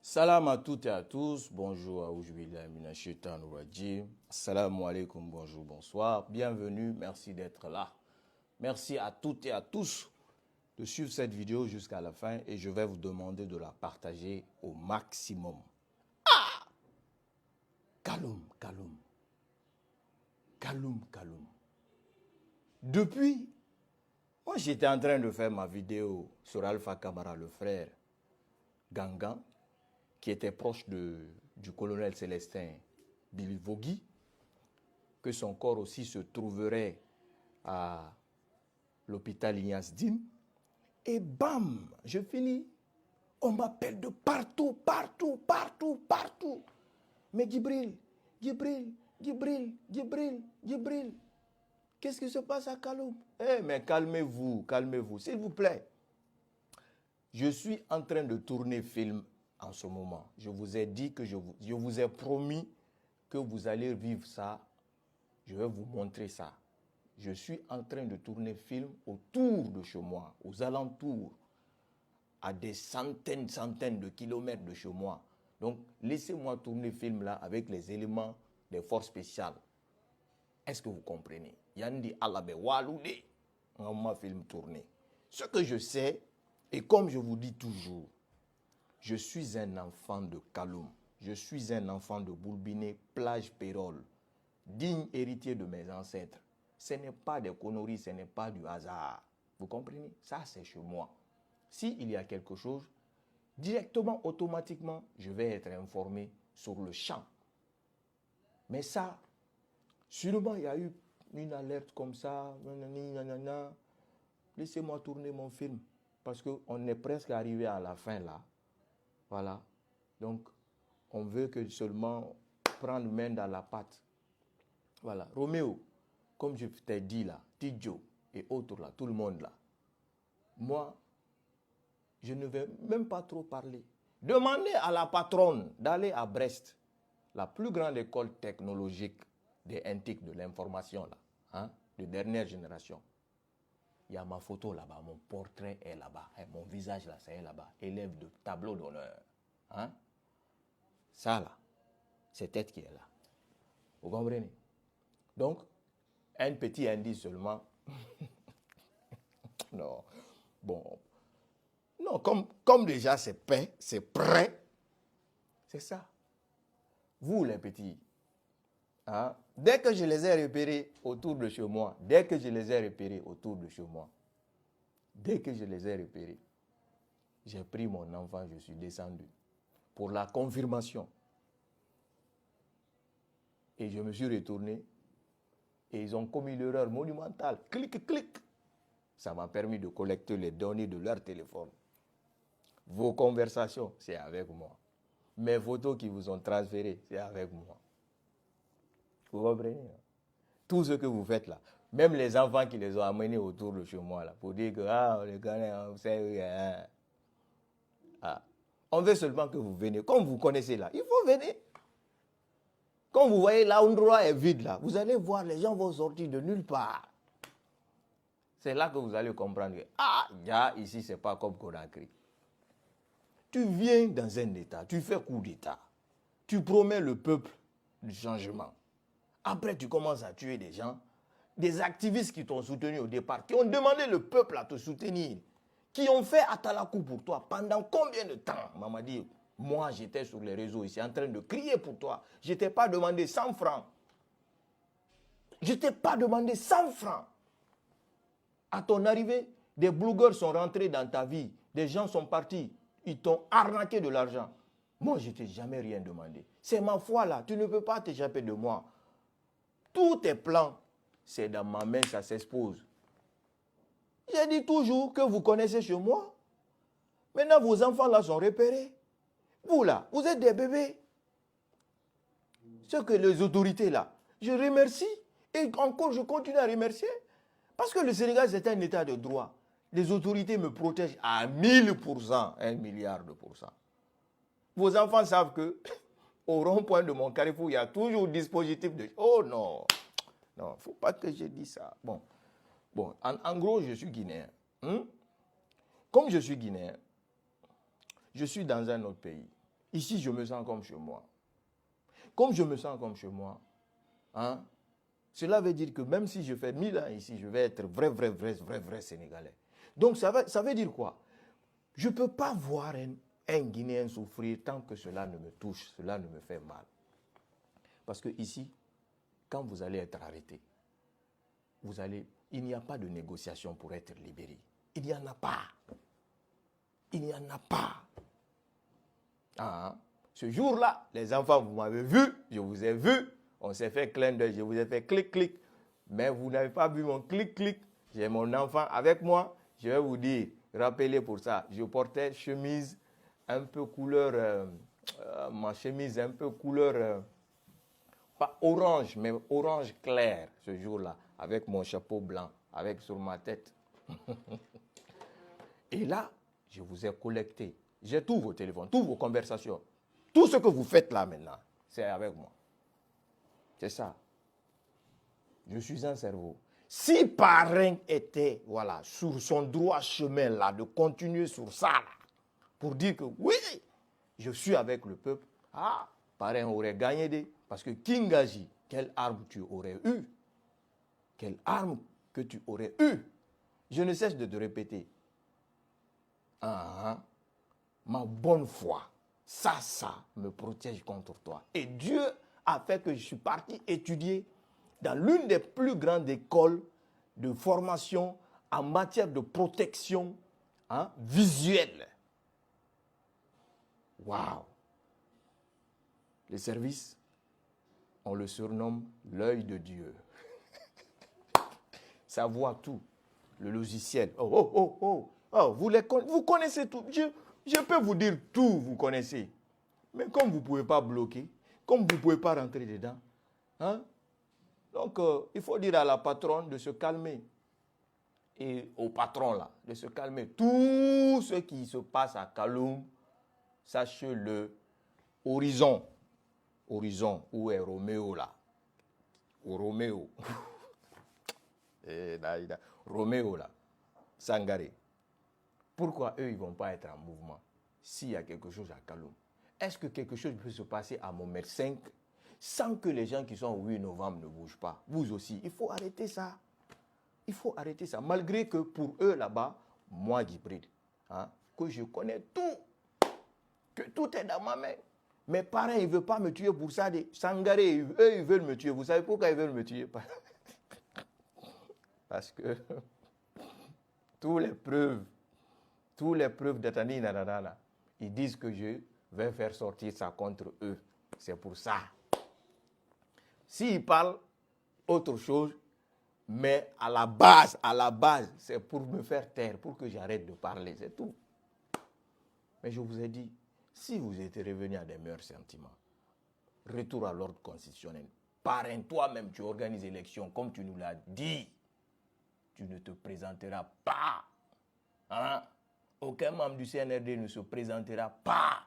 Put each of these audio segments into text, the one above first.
Salam à toutes et à tous. Bonjour à Oujoubillah Mina Shaitan Rajim. Assalamu alaikum, bonjour, bonsoir. Bienvenue, merci d'être là. Merci à toutes et à tous de suivre cette vidéo jusqu'à la fin et je vais vous demander de la partager au maximum. Kaloum, Kaloum. Kaloum, Kaloum. Depuis, moi j'étais en train de faire ma vidéo sur Alpha Kamara, le frère Gangan, qui était proche du colonel Célestin Bilivogui, que son corps aussi se trouverait à l'hôpital Ignace Dine. Et bam, je finis. On m'appelle de partout, partout, partout, partout. Mais Djibril, Djibril, Djibril, Djibril, Djibril, qu'est-ce qui se passe à Kaloum? Mais calmez-vous, calmez-vous, s'il vous plaît. Je suis en train de tourner film en ce moment. Je vous ai dit que je vous ai promis que vous allez vivre ça. Je vais vous montrer ça. Je suis en train de tourner film autour de chez moi, aux alentours, à des centaines de kilomètres de chez moi. Donc, laissez-moi tourner film là avec les éléments des forces spéciales. Est-ce que vous comprenez? Yandi Alabe Waloude, on m'a film tourné. Ce que je sais, et comme je vous dis toujours, je suis un enfant de Kaloum. Je suis un enfant de Boulbiné, plage Pérol, digne héritier de mes ancêtres. Ce n'est pas des conneries, ce n'est pas du hasard. Vous comprenez? Ça, c'est chez moi. S'il y a quelque chose, directement, automatiquement, je vais être informé sur le champ. Mais ça, sûrement, il y a eu une alerte comme ça. Laissez-moi tourner mon film. Parce qu'on est presque arrivé à la fin là. Voilà. Donc, on veut que seulement prendre main dans la pâte. Voilà. Roméo, comme je t'ai dit là, Tidjo et autres là, tout le monde là. Moi, je ne vais même pas trop parler. Demandez à la patronne d'aller à Brest, la plus grande école technologique des NTIC de l'information là, hein, de dernière génération. Il y a ma photo là-bas, mon portrait est là-bas, mon visage là, c'est là-bas, élève de tableau d'honneur. Hein? Ça là, c'est tête qui est là. Vous comprenez? Donc, un petit indice seulement. Non. Bon. Non, comme déjà c'est peint, c'est prêt. C'est ça. Vous les petits, hein? Dès que je les ai repérés autour de chez moi, j'ai pris mon enfant, je suis descendu pour la confirmation. Et je me suis retourné et ils ont commis l'erreur monumentale. Clic, clic. Ça m'a permis de collecter les données de leur téléphone. Vos conversations, c'est avec moi. Mes photos qui vous ont transférées, c'est avec moi. Vous comprenez? Tout ce que vous faites là, même les enfants qui les ont amenés autour de chez moi là, pour dire que on les connaît, on sait, on veut seulement que vous veniez. Comme vous connaissez là, il faut venir. Quand vous voyez là, l'endroit est vide là, vous allez voir, les gens vont sortir de nulle part. C'est là que vous allez comprendre que, ici, c'est pas comme Conakry. Tu viens dans un État, tu fais coup d'État, tu promets le peuple du changement. Après, tu commences à tuer des gens, des activistes qui t'ont soutenu au départ, qui ont demandé le peuple à te soutenir, qui ont fait Atalakou pour toi pendant combien de temps? Maman dit, moi, j'étais sur les réseaux ici en train de crier pour toi. Je ne t'ai pas demandé 100 francs. Je ne t'ai pas demandé 100 francs. À ton arrivée, des blogueurs sont rentrés dans ta vie. Des gens sont partis. Ils t'ont arnaqué de l'argent. Moi, je ne t'ai jamais rien demandé. C'est ma foi là. Tu ne peux pas t'échapper de moi. Tous tes plans, c'est dans ma main, ça s'expose. J'ai dit toujours que vous connaissez chez moi. Maintenant, vos enfants là sont repérés. Vous là, vous êtes des bébés. Ce que les autorités là, je remercie. Et encore, je continue à remercier. Parce que le Sénégal, c'est un état de droit. Les autorités me protègent à 1000%, 1 milliard de pourcents. Vos enfants savent que au rond-point de mon carrefour, il y a toujours un dispositif de... Oh non, non, il ne faut pas que je dise ça. Bon, en gros, je suis guinéen. Comme je suis guinéen, je suis dans un autre pays. Ici, je me sens comme chez moi. Comme je me sens comme chez moi, hein, cela veut dire que même si je fais 1000 ans ici, je vais être vrai Sénégalais. Donc, ça veut dire quoi? Je ne peux pas voir un Guinéen souffrir tant que cela ne me touche, cela ne me fait mal. Parce que ici, quand vous allez être arrêté, il n'y a pas de négociation pour être libéré. Il n'y en a pas. Il n'y en a pas. Ah, ce jour-là, les enfants, vous m'avez vu, je vous ai vu, on s'est fait clin d'œil, je vous ai fait clic-clic, mais vous n'avez pas vu mon clic-clic. J'ai mon enfant avec moi, je vais vous dire, rappelez pour ça, je portais chemise un peu couleur, ma chemise un peu couleur, pas orange, mais orange clair ce jour-là, avec mon chapeau blanc, avec sur ma tête. Et là, je vous ai collecté. J'ai tous vos téléphones, toutes vos conversations. Tout ce que vous faites là maintenant, c'est avec moi. C'est ça. Je suis un cerveau. Si Parrain était, voilà, sur son droit chemin là, de continuer sur ça là, pour dire que oui, je suis avec le peuple, Parrain aurait gagné des... Parce que Kingaji, quelle arme tu aurais eu? Quelle arme que tu aurais eu? Je ne cesse de te répéter. Ma bonne foi, ça me protège contre toi. Et Dieu a fait que je suis parti étudier dans l'une des plus grandes écoles de formation en matière de protection visuelle. Waouh! Les services, on le surnomme l'œil de Dieu. Ça voit tout. Le logiciel. Vous connaissez tout. Je peux vous dire tout, vous connaissez. Mais comme vous ne pouvez pas bloquer, comme vous ne pouvez pas rentrer dedans, donc il faut dire à la patronne de se calmer. Et au patron là, de se calmer. Tout ce qui se passe à Kaloum, sachez-le, horizon. Horizon, où est Roméo là? Roméo. Roméo là. Sangaré. Pourquoi eux, ils ne vont pas être en mouvement s'il y a quelque chose à Kaloum? Est-ce que quelque chose peut se passer à Montmartre 5 sans que les gens qui sont au 8 novembre ne bougent pas? Vous aussi, il faut arrêter ça. Il faut arrêter ça. Malgré que pour eux là-bas, moi, Djibril, que je connais tout, que tout est dans ma main. Mes parents, ils ne veulent pas me tuer pour ça. Sangaré, eux, ils veulent me tuer. Vous savez pourquoi ils veulent me tuer? Parce que toutes les preuves d'Atani Nanana, ils disent que je vais faire sortir ça contre eux. C'est pour ça. S'ils parlent autre chose, mais à la base, c'est pour me faire taire, pour que j'arrête de parler, c'est tout. Mais je vous ai dit, si vous étiez revenu à des meilleurs sentiments, retour à l'ordre constitutionnel, Parrain, toi-même, tu organises l'élection, comme tu nous l'as dit, tu ne te présenteras pas. Aucun membre du CNRD ne se présentera pas.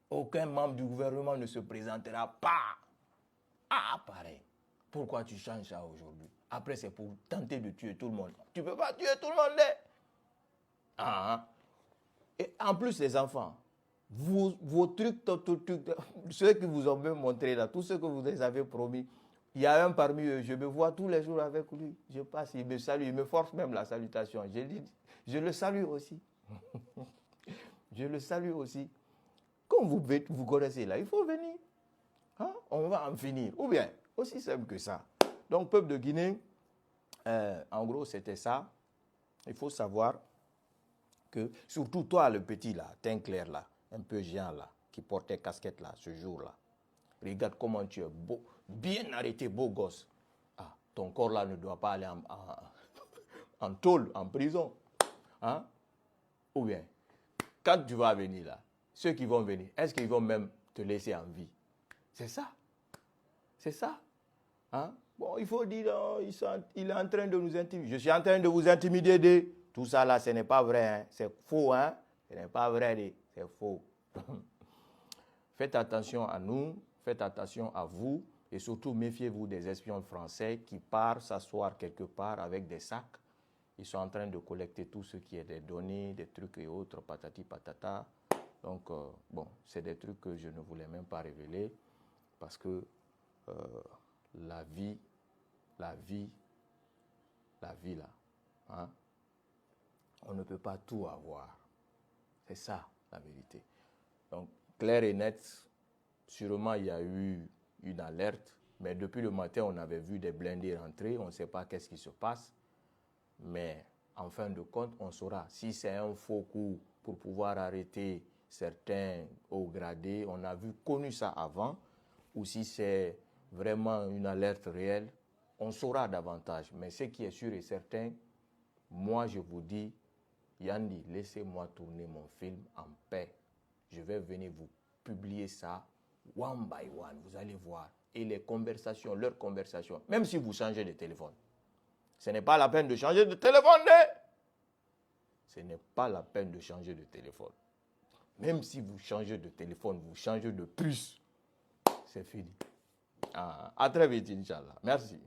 Aucun membre du gouvernement ne se présentera pas. Pareil. Pourquoi tu changes ça aujourd'hui? Après, c'est pour tenter de tuer tout le monde. Tu ne peux pas tuer tout le monde. Et en plus, les enfants, vos trucs, ceux qui vous ont même montré là, tout ce que vous les avez promis, il y a un parmi eux, je me vois tous les jours avec lui. Je passe, il me salue, il me force même la salutation. Je le salue aussi. Je le salue aussi. Comme vous connaissez là, il faut venir. On va en finir. Ou bien, aussi simple que ça. Donc, peuple de Guinée, en gros, c'était ça. Il faut savoir que, surtout toi, le petit là, teint clair là, un peu géant là, qui portait casquette là, ce jour-là. Regarde comment tu es beau, bien arrêté, beau gosse. Ton corps là ne doit pas aller en tôle, en prison. Ou bien, quand tu vas venir là, ceux qui vont venir, est-ce qu'ils vont même te laisser en vie? C'est ça. C'est ça. Bon, il faut dire, il est en train de nous intimider. Je suis en train de vous intimider. Tout ça là, ce n'est pas vrai. C'est faux. Ce n'est pas vrai. C'est faux. Faites attention à nous. Faites attention à vous. Et surtout, méfiez-vous des espions français qui partent s'asseoir quelque part avec des sacs. Ils sont en train de collecter tout ce qui est des données, des trucs et autres, patati patata. Donc, bon, c'est des trucs que je ne voulais même pas révéler parce que la vie là, hein, on ne peut pas tout avoir. C'est ça, la vérité. Donc, clair et net, sûrement il y a eu une alerte, mais depuis le matin, on avait vu des blindés rentrer, on ne sait pas qu'est-ce qui se passe, mais en fin de compte, on saura si c'est un faux coup pour pouvoir arrêter certains hauts gradés, on a connu ça avant, ou si c'est vraiment une alerte réelle, on saura davantage. Mais ce qui est sûr et certain, moi je vous dis, Yandi, laissez-moi tourner mon film en paix. Je vais venir vous publier ça one by one, vous allez voir. Et les conversations, leurs conversations, même si vous changez de téléphone, ce n'est pas la peine de changer de téléphone. Ce n'est pas la peine de changer de téléphone. Même si vous changez de téléphone, vous changez de puce, c'est fini. À très vite, Inch'Allah. Merci.